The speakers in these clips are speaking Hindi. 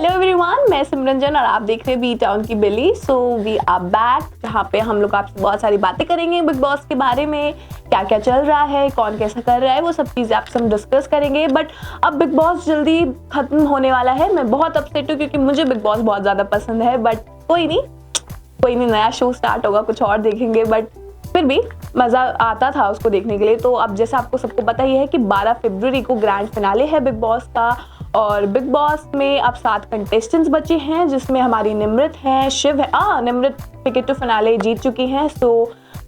हेलो एवरीवन, मैं सिमरंजन और आप देख रहे हैं बी टाउन की बिली। सो वी आर बैक, जहाँ पे हम लोग आपसे बहुत सारी बातें करेंगे बिग बॉस के बारे में, क्या क्या चल रहा है, कौन कैसा कर रहा है, वो सब चीज़ें आपसे हम डिस्कस करेंगे। बट अब बिग बॉस जल्दी खत्म होने वाला है। मैं बहुत अपसेट हूँ क्योंकि मुझे बिग बॉस बहुत ज़्यादा पसंद है। बट कोई नहीं, नया शो स्टार्ट होगा, कुछ और देखेंगे। बट फिर भी मज़ा आता था उसको देखने के लिए। तो अब जैसे आपको सबको पता ही है कि 12 फरवरी को ग्रैंड फिनाले है बिग बॉस का। और बिग बॉस में अब 7 कंटेस्टेंट्स बचे हैं, जिसमें हमारी निमृत है, शिव है। निमृत टिकट टू फिनाले जीत चुकी हैं, सो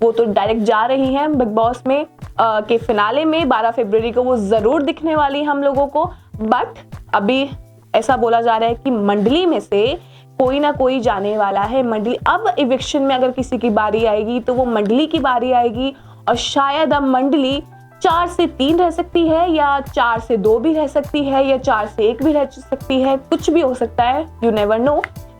वो तो डायरेक्ट जा रही हैं बिग बॉस में के फिनाले में। 12 फरवरी को वो ज़रूर दिखने वाली हम लोगों को। बट अभी ऐसा बोला जा रहा है कि मंडली में से कोई ना कोई जाने वाला है। मंडली अब इविक्शन में अगर किसी की बारी आएगी तो वो मंडली की बारी आएगी। और शायद अब मंडली 4 से 3 रह सकती है, या 4 से 2 भी रह सकती है, या 4 से 1 भी रह सकती है। कुछ भी हो सकता है, you never know.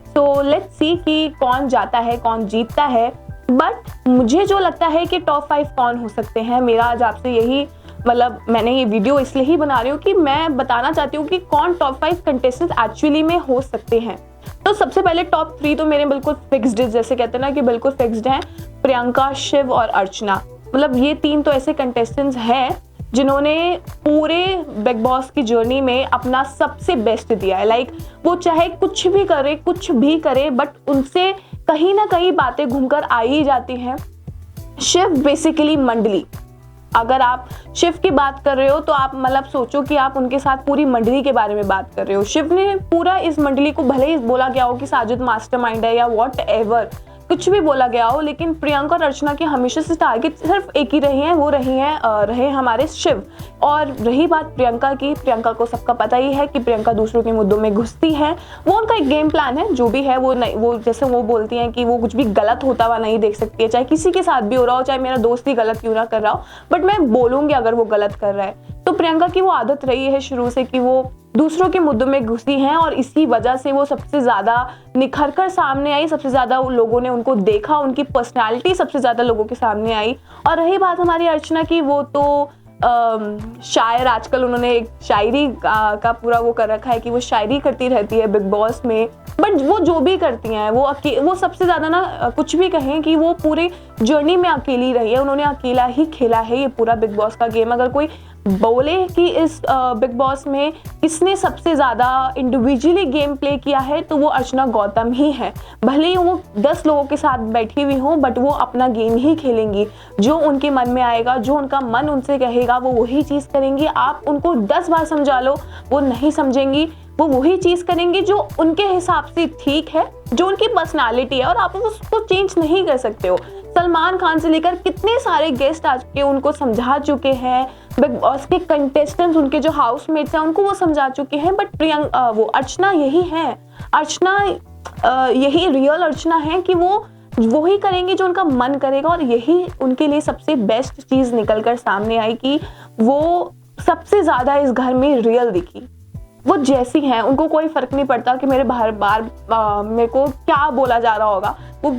So let's see कि कौन जाता है, कौन जीतता है। बट मुझे जो लगता है कि टॉप 5 कौन हो सकते हैं, मेरा आज आपसे यही, मतलब मैंने ये वीडियो इसलिए ही बना रही हूँ कि मैं बताना चाहती हूँ कि कौन टॉप 5 कंटेस्टेंट्स एक्चुअली में हो सकते हैं। तो सबसे पहले टॉप 3 तो मेरे बिल्कुल फिक्स्ड, जैसे कहते हैं ना कि बिल्कुल फिक्स्ड हैं, प्रियंका, शिव और अर्चना। मतलब ये 3 तो ऐसे कंटेस्टेंट्स हैं जिन्होंने पूरे बिग बॉस की जर्नी में अपना सबसे बेस्ट दिया है। लाइक वो चाहे कुछ भी करे, बट उनसे कहीं ना कहीं बातें घूमकर आ ही जाती हैं। शिव बेसिकली मंडली, अगर आप शिव की बात कर रहे हो तो आप मतलब सोचो कि आप उनके साथ पूरी मंडली के बारे में बात कर रहे हो। शिव ने पूरा इस मंडली को, भले ही बोला गया हो कि साजिद मास्टरमाइंड है या व्हाट एवर, कुछ भी बोला गया हो, लेकिन प्रियंका और अर्चना की हमेशा से टारगेट सिर्फ एक ही रही हैं, वो रहे हमारे शिव। और रही बात प्रियंका की, प्रियंका को सबका पता ही है कि प्रियंका दूसरों के मुद्दों में घुसती है। वो उनका एक गेम प्लान है, जो भी है वो नहीं, वो जैसे वो बोलती हैं कि वो कुछ भी गलत होता हुआ नहीं देख सकती है, चाहे किसी के साथ भी हो रहा हो, चाहे मेरा दोस्त ही गलत क्यों ना कर रहा हो, बट मैं बोलूंगी अगर वो गलत कर रहा है। तो प्रियंका की वो आदत रही है शुरू से कि वो दूसरों के मुद्दों में घुसी हैं, और इसी वजह से वो सबसे ज़्यादा निखर कर सामने आई, सबसे ज़्यादा लोगों ने उनको देखा, उनकी पर्सनालिटी सबसे ज़्यादा लोगों के सामने आई। और रही बात हमारी अर्चना की, वो तो शायर, आजकल उन्होंने एक शायरी का पूरा वो कर रखा है कि वो शायरी करती रहती है बिग बॉस में। बट वो जो भी करती हैं वो सबसे ज़्यादा ना, कुछ भी कहें कि वो पूरे जर्नी में अकेली रही है, उन्होंने अकेला ही खेला है ये पूरा बिग बॉस का गेम। अगर कोई बोले कि इस बिग बॉस में किसने सबसे ज़्यादा इंडिविजुअली गेम प्ले किया है, तो वो अर्चना गौतम ही है। भले ही वो 10 लोगों के साथ बैठी हुई हों, बट वो अपना गेम ही खेलेंगी। जो उनके मन में आएगा, जो उनका मन उनसे कहेगा, वो वही चीज़ करेंगी। आप उनको 10 बार समझा लो, वो नहीं समझेंगी, वो वही चीज़ करेंगी जो उनके हिसाब से ठीक है, जो उनकी पर्सनालिटी है, और आप उसको चेंज नहीं कर सकते हो। सलमान खान से लेकर कितने सारे गेस्ट आज के उनको समझा चुके हैं, बिग बॉस के कंटेस्टेंट्स, उनके जो हाउसमेट्स हैं, उनको वो समझा चुके हैं। बट वो अर्चना यही है, अर्चना यही रियल अर्चना है कि वो वही करेंगे जो उनका मन करेगा। और यही उनके लिए सबसे बेस्ट चीज़ निकल कर सामने आई कि वो सबसे ज़्यादा इस घर में रियल दिखी। वो जैसी हैं, उनको कोई फर्क नहीं पड़ता कि मेरे बार मेरे को क्या बोला जा रहा होगा। वो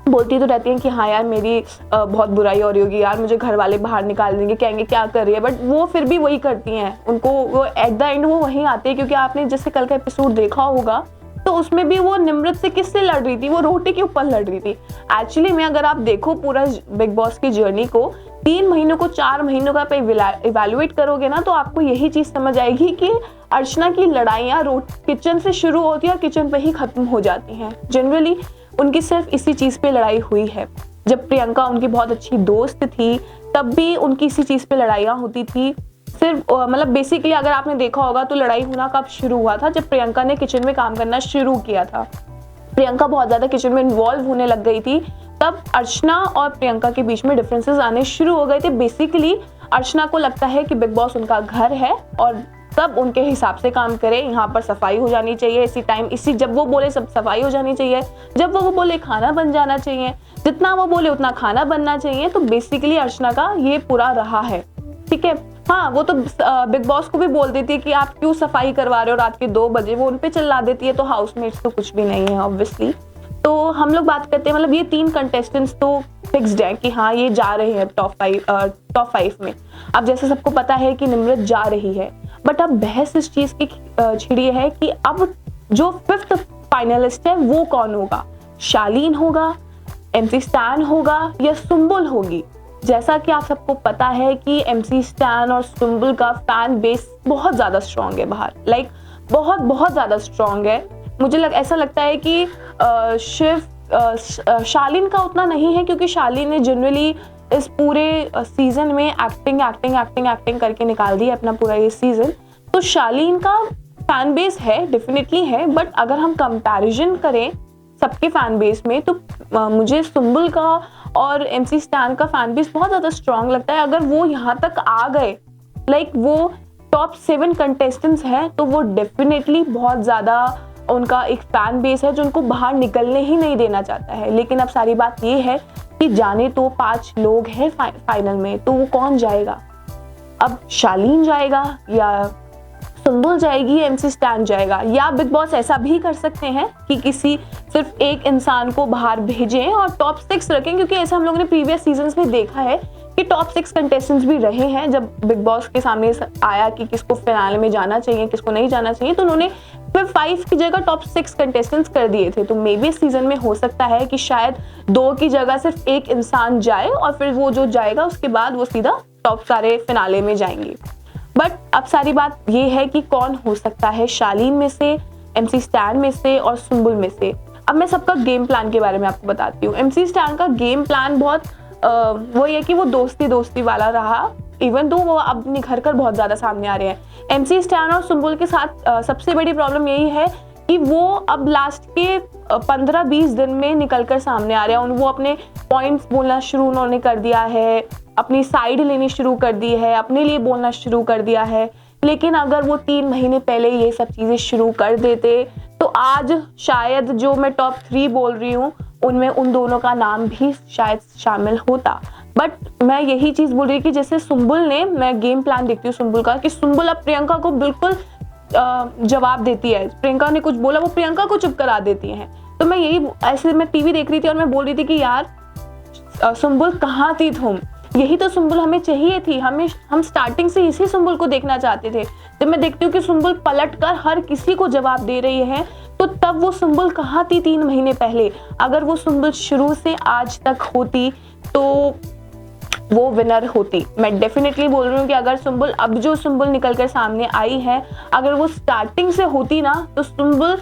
बोलती तो रहती हैं कि हाँ यार, मेरी बहुत बुराई हो रही होगी यार, मुझे घर वाले बाहर निकाल देंगे, कहेंगे क्या कर रही है, बट वो फिर भी वही करती हैं। उनको वो एट द एंड वो वहीं आते हैं। क्योंकि आपने जैसे कल का एपिसोड देखा होगा, तो उसमें भी वो निमृत से किससे लड़ रही थी, वो रोटी के ऊपर लड़ रही थी। एक्चुअली में अगर आप देखो पूरा बिग बॉस की जर्नी को, 3 महीनों को 4 महीनों का इवेल्युएट करोगे ना, तो आपको यही चीज़ समझ आएगी कि अर्चना की लड़ाइयाँ किचन से शुरू होती है और किचन पे ही खत्म हो जाती हैं। जनरली उनकी सिर्फ इसी चीज़ पे लड़ाई हुई है। जब प्रियंका उनकी बहुत अच्छी दोस्त थी, तब भी उनकी इसी चीज़ पे लड़ाइयाँ होती थी। सिर्फ मतलब बेसिकली अगर आपने देखा होगा तो लड़ाई होना कब शुरू हुआ था, जब प्रियंका ने किचन में काम करना शुरू किया था। प्रियंका बहुत ज़्यादा किचन में इन्वॉल्व होने लग गई थी, तब अर्चना और प्रियंका के बीच में डिफरेंसेस आने शुरू हो गए थे। बेसिकली अर्चना को लगता है कि बिग बॉस उनका घर है और सब उनके हिसाब से काम करे। यहाँ पर सफाई हो जानी चाहिए इसी टाइम, जब वो बोले सब सफाई हो जानी चाहिए, जब वो बोले खाना बन जाना चाहिए, जितना वो बोले उतना खाना बनना चाहिए। तो बेसिकली अर्चना का ये पूरा रहा है, ठीक है। हाँ, वो तो बिग बॉस को भी बोल देती है कि आप क्यों सफाई करवा रहे हो रात के 2 बजे, वो उन पे चिल्ला देती है। तो हाउसमेट्स तो कुछ भी नहीं है ऑब्वियसली। तो हम लोग बात करते हैं, मतलब ये 3 कंटेस्टेंट्स तो फिक्स्ड है कि हाँ ये जा रहे हैं टॉप 5 में। अब जैसे सबको पता है कि निमृत जा रही है, बट अब बहस इस चीज़ की छिड़ी है कि अब जो 5th फाइनलिस्ट है वो कौन होगा, शालीन होगा, MC स्टैन होगा या सुम्बुल होगी। जैसा कि आप सबको पता है कि MC स्टैन और सुम्बुल का फैन बेस बहुत ज़्यादा स्ट्रॉन्ग है बाहर, लाइक बहुत बहुत ज़्यादा स्ट्रॉन्ग है। मुझे ऐसा लगता है कि शालीन का उतना नहीं है, क्योंकि शालीन ने जनरली इस पूरे सीजन में एक्टिंग करके निकाल दी अपना पूरा ये सीजन। तो शालीन का फैन बेस है, डेफिनेटली है, बट अगर हम कंपैरिजन करें सबके फैन बेस में तो मुझे सुम्बुल का और MC स्टैन का फैन बेस बहुत ज़्यादा स्ट्रॉन्ग लगता है। अगर वो यहाँ तक आ गए, लाइक वो टॉप 7 कंटेस्टेंट्स हैं, तो वो डेफिनेटली बहुत ज़्यादा उनका एक फैन बेस है जो उनको बाहर निकलने ही नहीं देना चाहता है। लेकिन अब सारी बात ये है कि जाने तो 5 लोग हैं फाइनल में, तो वो कौन जाएगा? अब शालीन जाएगा या सुम्बुल जाएगी या MC स्टैन जाएगा? या बिग बॉस ऐसा भी कर सकते हैं कि किसी सिर्फ एक इंसान को बाहर भेजें और टॉप 6 रखें, क्योंकि ऐसा हम लोगों ने प्रीवियस सीजन्स में देखा है कि टॉप 6 कंटेस्टेंट्स भी रहे हैं। जब बिग बॉस के सामने आया कि किसको फिनाले में जाना चाहिए, किसको नहीं जाना चाहिए, तो उन्होंने फिर 5 की जगह टॉप 6 कंटेस्टेंट्स कर दिए थे। तो मे बी सीजन में हो सकता है कि शायद 2 की जगह सिर्फ एक इंसान जाए और फिर वो जो जाएगा उसके बाद वो सीधा टॉप सारे फिनाले में जाएंगे। बट अब सारी बात ये है कि कौन हो सकता है शालीन में से, MC स्टैन में से और सुम्बुल में से। अब मैं सबका गेम प्लान के बारे में आपको बताती हूँ। MC स्टैन का गेम प्लान बहुत वो ये कि वो दोस्ती वाला रहा, इवन दो वो अब निखर कर बहुत ज़्यादा सामने आ रहे हैं। MC स्टैन और सुम्बुल के साथ सबसे बड़ी प्रॉब्लम यही है कि वो अब लास्ट के 15-20 दिन में निकल कर सामने आ रहे हैं। वो अपने पॉइंट्स बोलना शुरू उन्होंने कर दिया है, अपनी साइड लेनी शुरू कर दी है, अपने लिए बोलना शुरू कर दिया है। लेकिन अगर वो 3 महीने पहले ये सब चीज़ें शुरू कर देते तो आज शायद जो मैं टॉप 3 बोल रही हूँ उनमें उन दोनों का नाम भी शायद शामिल होता। बट मैं यही चीज़ बोल रही कि जैसे सुम्बुल ने, मैं गेम प्लान देखती हूँ सुम्बुल का कि सुम्बुल अब प्रियंका को बिल्कुल जवाब देती है। प्रियंका ने कुछ बोला वो प्रियंका को चुप करा देती हैं। तो मैं यही ऐसे मैं टीवी देख रही थी और मैं बोल रही थी कि यार सुम्बुल कहाँ थी तुम, यही तो सुम्बुल हमें चाहिए थी। हम स्टार्टिंग से इसी सुम्बुल को देखना चाहते थे। जब मैं देखती हूँ कि सुम्बुल पलट कर हर किसी को जवाब दे रही है, तो तब वो सुम्बुल कहाँ थी 3 महीने पहले? अगर वो सुम्बुल शुरू से आज तक होती तो वो विनर होती। मैं डेफिनेटली बोल रही हूँ कि अगर सुम्बुल, अब जो सुम्बुल निकल कर सामने आई है, अगर वो स्टार्टिंग से होती ना तो सुम्बुल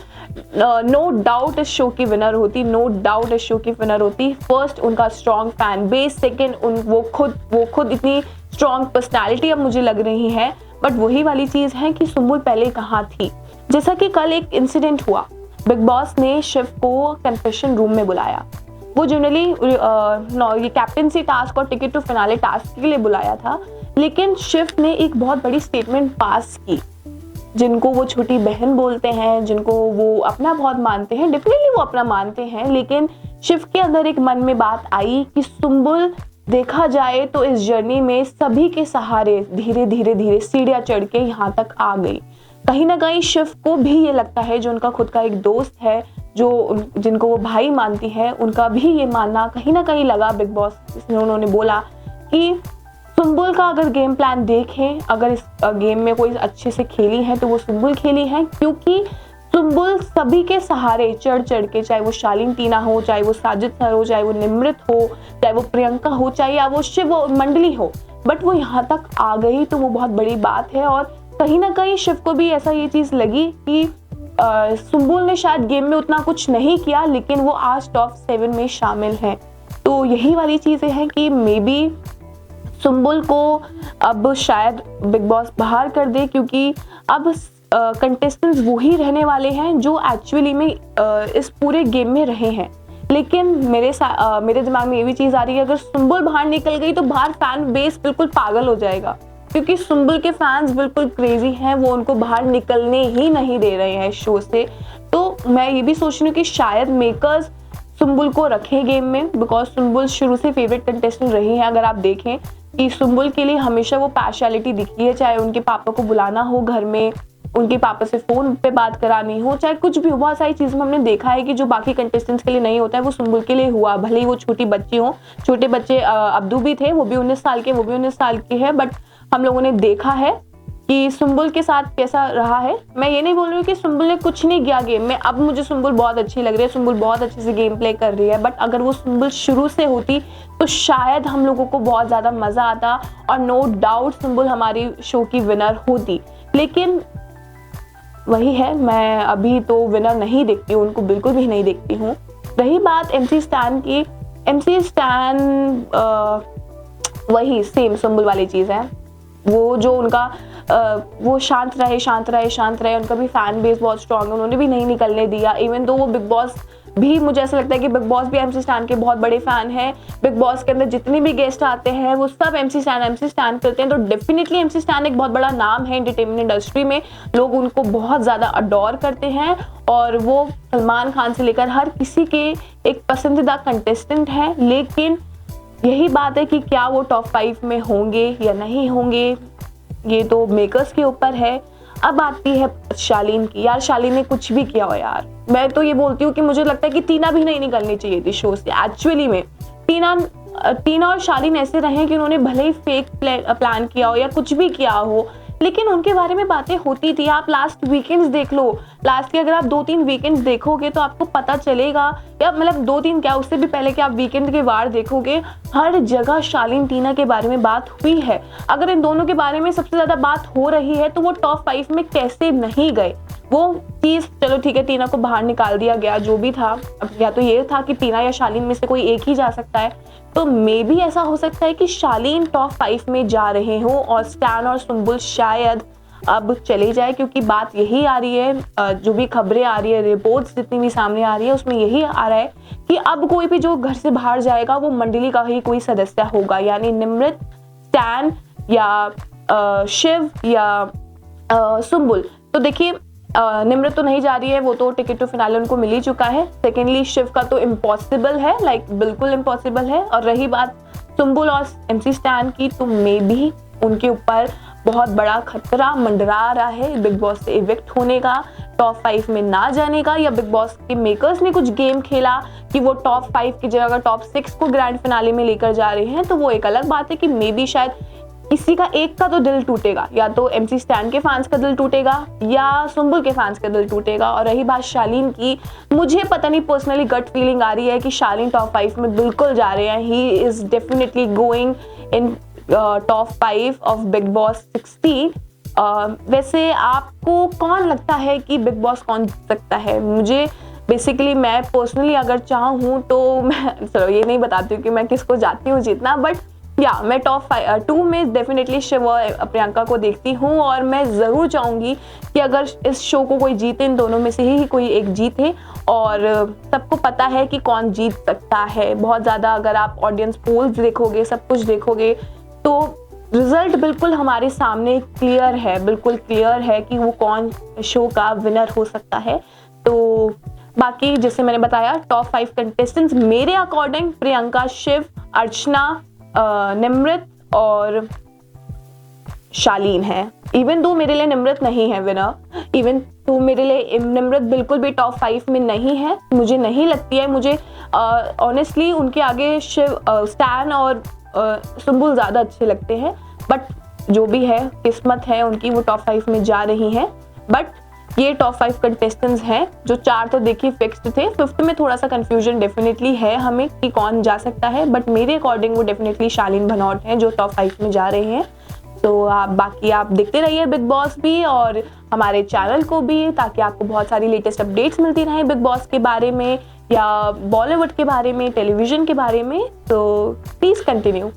नो डाउट इस शो की विनर होती, नो डाउट इस शो की विनर होती। फर्स्ट उनका स्ट्रॉन्ग फैन बेस, सेकेंड वो खुद इतनी स्ट्रॉन्ग पर्सनैलिटी अब मुझे लग रही है। बट वही वाली चीज़ है कि सुम्बुल पहले कहाँ थी। जैसा कि कल एक इंसिडेंट हुआ, बिग बॉस ने शिव को कन्फेशन रूम में बुलाया। वो जनरली ये कैप्टेंसी टास्क और टिकट टू फिनाले टास्क के लिए बुलाया था, लेकिन शिव ने एक बहुत बड़ी स्टेटमेंट पास की। जिनको वो छोटी बहन बोलते हैं, जिनको वो अपना बहुत मानते हैं, डेफिनेटली वो अपना मानते हैं, लेकिन शिव के अंदर एक मन में बात आई कि सुम्बुल देखा जाए तो इस जर्नी में सभी के सहारे धीरे धीरे सीढ़ियाँ चढ़ के यहाँ तक आ गई। कहीं ना कहीं शिव को भी ये लगता है, जो उनका खुद का एक दोस्त है, जिनको वो भाई मानती है, उनका भी ये मानना कहीं ना कहीं लगा बिग बॉस। इसमें उन्होंने बोला कि सुम्बुल का अगर गेम प्लान देखें, अगर इस गेम में कोई अच्छे से खेली है तो वो सुम्बुल खेली है, क्योंकि सुम्बुल सभी के सहारे चढ़ के, चाहे वो शालीन टीना हो, चाहे वो साजिद सर हो, चाहे वो निमृत हो, चाहे वो प्रियंका हो, चाहे या वो शिव मंडली हो, बट वो यहाँ तक आ गई तो वो बहुत बड़ी बात है। और कहीं ना कहीं शिव को भी ऐसा ये चीज़ लगी कि सुम्बुल ने शायद गेम में उतना कुछ नहीं किया, लेकिन वो आज टॉप 7 में शामिल हैं। तो यही वाली चीज़ें हैं कि मे बी सुम्बुल को अब शायद बिग बॉस बाहर कर दे, क्योंकि अब कंटेस्टेंट्स वही रहने वाले हैं जो एक्चुअली में इस पूरे गेम में रहे हैं। लेकिन मेरे दिमाग में ये भी चीज़ आ रही है, अगर सुम्बुल बाहर निकल गई तो बाहर फैन बेस बिल्कुल पागल हो जाएगा, क्योंकि सुम्बुल के फैंस बिल्कुल क्रेजी हैं, वो उनको बाहर निकलने ही नहीं दे रहे हैं शो से। तो मैं ये भी सोच रही हूँ कि शायद मेकर्स सुम्बुल को रखें गेम में, बिकॉज सुम्बुल शुरू से फेवरेट कंटेस्टेंट रही है। अगर आप देखें कि सुम्बुल के लिए हमेशा वो पार्शियलिटी दिखी है, चाहे उनके पापा को बुलाना हो घर में, उनके पापा से फ़ोन पे बात करानी हो, चाहे कुछ भी हो, बहुत सारी चीज़ों में हमने देखा है कि जो बाकी कंटेस्टेंट्स के लिए नहीं होता है वो सुम्बुल के लिए हुआ। भले ही वो छोटी बच्ची हो, छोटे बच्चे अब्दू भी थे, वो भी 19 साल के, वो भी 19 साल की है, बट हम लोगों ने देखा है कि सुम्बुल के साथ कैसा रहा है। मैं ये नहीं बोल रही हूँ कि सुम्बुल ने कुछ नहीं किया गेम में, अब मुझे सुम्बुल बहुत अच्छी लग रही है, सुम्बुल बहुत अच्छे से गेम प्ले कर रही है, बट अगर वो सुम्बुल शुरू से होती तो शायद हम लोगों को बहुत ज़्यादा मज़ा आता और नो डाउट सुम्बुल हमारी शो की विनर होती। लेकिन वही है, मैं अभी तो विनर नहीं देखती हूँ, उनको बिल्कुल भी नहीं देखती हूँ। रही बात MC स्टैन की, MC स्टैन वही सेम सुम्बुल वाली चीज़ है, वो जो उनका वो शांत रहे, उनका भी फैन बेस बहुत स्ट्रांग है, उन्होंने भी नहीं निकलने दिया। इवन दो वो बिग बॉस भी, मुझे ऐसा लगता है कि बिग बॉस भी MC स्टैन के बहुत बड़े फैन हैं। बिग बॉस के अंदर जितने भी गेस्ट आते हैं वो सब MC स्टैन करते हैं, तो डेफिनेटली MC स्टैन एक बहुत बड़ा नाम है एंटरटेनमेंट इंडस्ट्री में, लोग उनको बहुत ज़्यादा अडोर करते हैं और वो सलमान खान से लेकर हर किसी के एक पसंदीदा कंटेस्टेंट हैं। लेकिन यही बात है कि क्या वो टॉप 5 में होंगे या नहीं होंगे, ये तो मेकर्स के ऊपर है। अब आती है शालीन की। यार शालीन ने कुछ भी किया हो यार, मैं तो ये बोलती हूँ कि मुझे लगता है कि टीना भी नहीं निकलनी चाहिए थी शो से। एक्चुअली में टीना और शालीन ऐसे रहे कि उन्होंने भले ही फेक प्लान किया हो या कुछ भी किया हो, लेकिन उनके बारे में बातें होती थी। आप लास्ट वीकेंड्स देख लो, लास्ट के अगर आप 2-3 वीकेंड्स देखोगे तो आपको पता चलेगा, या मतलब 2-3 क्या, उससे भी पहले कि आप वीकेंड के वार देखोगे, हर जगह शालीन टीना के बारे में बात हुई है। अगर इन दोनों के बारे में सबसे ज़्यादा बात हो रही है तो वो टॉप 5 में कैसे नहीं गए। वो चीज़ चलो ठीक है, टीना को बाहर निकाल दिया गया, जो भी था, अब या तो ये था कि टीना या शालीन में से कोई एक ही जा सकता है, तो मे भी ऐसा हो सकता है कि शालीन टॉप 5 में जा रहे हो और स्टैन और सुम्बुल शायद अब चले जाए, क्योंकि बात यही आ रही है, जो भी खबरें आ रही है, रिपोर्ट्स जितनी भी सामने आ रही है, उसमें यही आ रहा है कि अब कोई भी जो घर से बाहर जाएगा वो मंडली का ही कोई सदस्य होगा, यानी निमृत, स्टैन या शिव या सुम्बुल। तो देखिए निमृत तो नहीं जा रही है, वो तो टिकट टू फिनाले उनको मिल ही चुका है। सेकेंडली शिव का तो इम्पॉसिबल है, लाइक बिल्कुल इम्पॉसिबल है। और रही बात सुम्बुल और MC स्टैन की, तो मे भी उनके ऊपर बहुत बड़ा खतरा मंडरा रहा है बिग बॉस से इविक्ट होने का, टॉप 5 में ना जाने का, या बिग बॉस के मेकर्स ने कुछ गेम खेला कि वो टॉप 5 की जगह अगर टॉप 6 को ग्रैंड फिनाले में लेकर जा रहे हैं, तो वो एक अलग बात है कि मे बी शायद किसी का एक का तो दिल टूटेगा, या तो MC स्टैन के फैंस का दिल टूटेगा या सुम्बुल के फैंस का दिल टूटेगा। और रही बात शालीन की, मुझे पता नहीं, पर्सनली गट फीलिंग आ रही है कि शालीन टॉप 5 में बिल्कुल जा रहे हैं। He is definitely going in top 5 of big boss 16। वैसे आपको कौन लगता है कि बिग बॉस कौन जीत सकता है? मुझे बेसिकली, मैं पर्सनली अगर चाहूँ तो मैं, चलो ये नहीं बताती हूँ कि मैं किसको जाती हूँ जीतना, बट या मैं टॉप 2 में डेफिनेटली शिव और प्रियंका को देखती हूँ। और मैं ज़रूर चाहूँगी कि अगर इस शो को कोई जीते, इन दोनों में से ही कोई एक जीते। और सबको पता है कि कौन जीत सकता है, बहुत ज़्यादा अगर आप ऑडियंस पोल्स देखोगे, सब कुछ देखोगे, तो रिजल्ट बिल्कुल हमारे सामने क्लियर है, बिल्कुल क्लियर है कि वो कौन शो का विनर हो सकता है। तो बाकी जैसे मैंने बताया, टॉप 5 कंटेस्टेंट्स मेरे अकॉर्डिंग प्रियंका, शिव, अर्चना, निमृत और शालीन है। इवन दो मेरे लिए निमृत नहीं है विनर, इवन तो मेरे लिए निमृत बिल्कुल भी टॉप 5 में नहीं है, मुझे नहीं लगती है। मुझे ऑनेस्टली उनके आगे शिव, स्टैन और सुम्बुल ज़्यादा अच्छे लगते हैं, बट जो भी है, किस्मत है उनकी, वो टॉप 5 में जा रही हैं। बट ये टॉप 5 कंटेस्टेंट्स हैं, जो 4 तो देखिए फिक्स्ड थे, 5th में थोड़ा सा कंफ्यूजन डेफिनेटली है हमें कि कौन जा सकता है, बट मेरे अकॉर्डिंग वो डेफिनेटली शालीन भनौट हैं जो टॉप 5 में जा रहे हैं। तो आप बाकी आप देखते रहिए बिग बॉस भी और हमारे चैनल को भी, ताकि आपको बहुत सारी लेटेस्ट अपडेट्स मिलती रहें बिग बॉस के बारे में या बॉलीवुड के बारे में, टेलीविजन के बारे में। तो प्लीज़ कंटिन्यू।